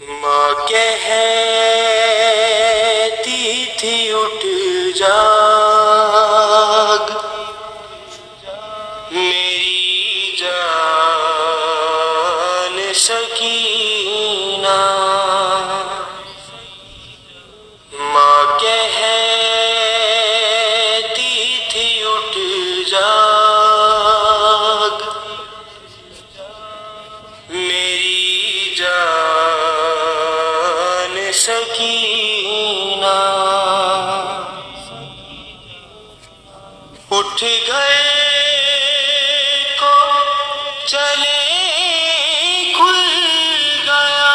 ماں کہتی تھی اٹھ جاگ میری جان سکینہ، ماں کہتی تھی اٹھ جاگ میری جان سکینہ، اٹھ گئے کو چلے کھل گیا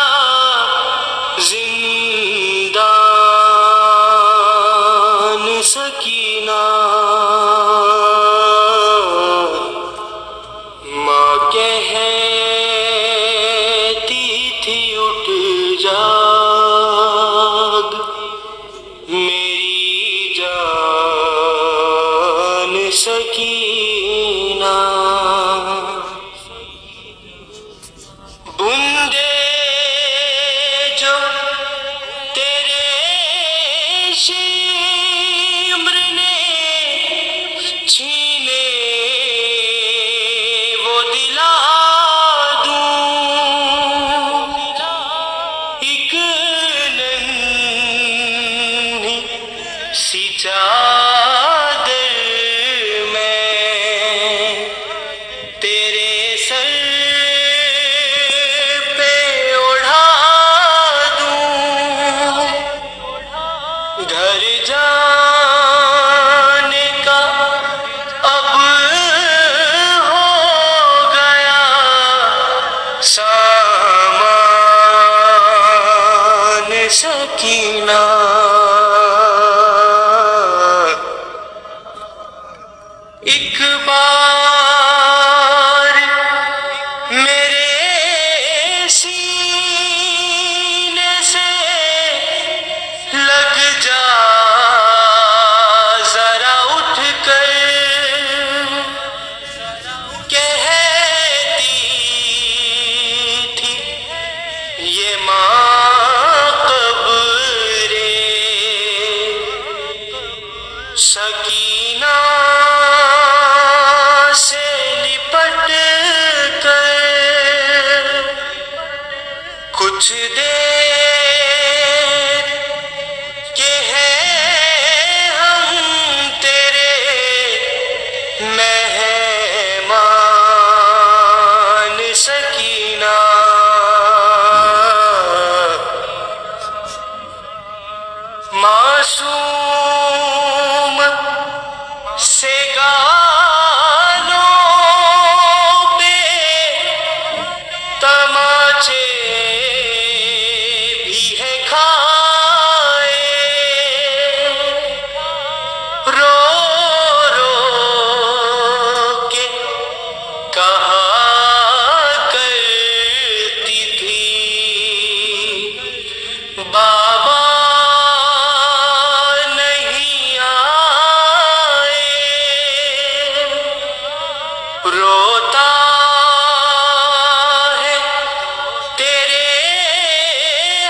زندان سکینہ، ماں کہتی تھی اٹھ جاگ میری جان سکینہ، بندے جو تیرے شمر نے چھینے وہ دلا دوں، ایک ننھی سی چادر میں تیرے سر پہ اڑھا دوں، گھر جانے کا اب ہو گیا سامان سکینہ، ایک بار میرے سینے سے لگ جا ذرا اٹھ کر، کہتی تھی یہ ماں قبر سکینہ سے لپٹ کر کچھ دیر کے ہیں ہم تیرے مہمان سکینہ، معصوم سے گالوں پہ تماچے بھی ہے کھائے، رو رو کے کہا کرتی تھی بابا نہیں آئے، روتا ہے تیرے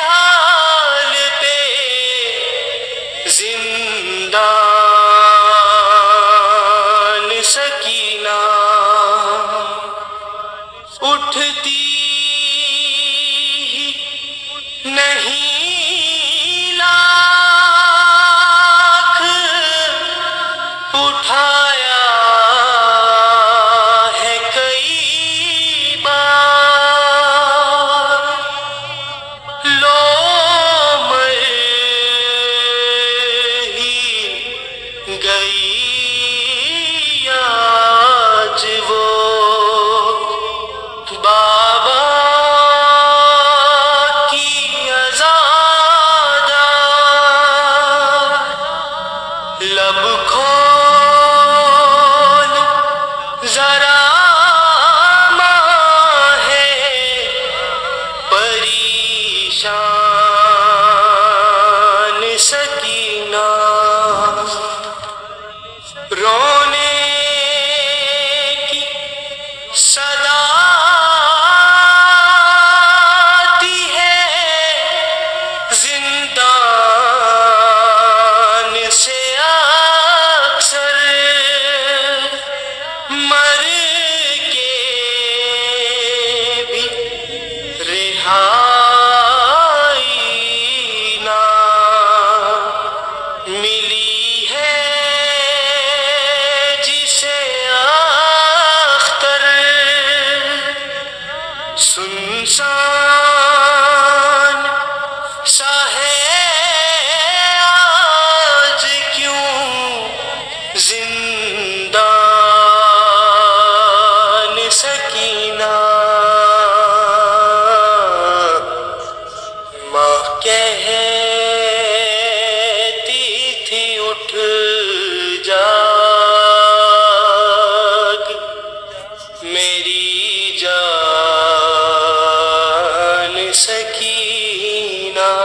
حال پہ زندان سکینہ، اٹھتی ہی نہیں لاکھ اٹھایا ہے کئی بار، لو مر ہی گئی آج وہ بابا کی عزادار، لب کھول ذرا ماں ہے پریشان سکینہ، رونے کی صدا آتی ہے سا ہے آج کیوں زندان سکینہ ماں کہتی تھی اٹھ جاگ میری جان سکینہ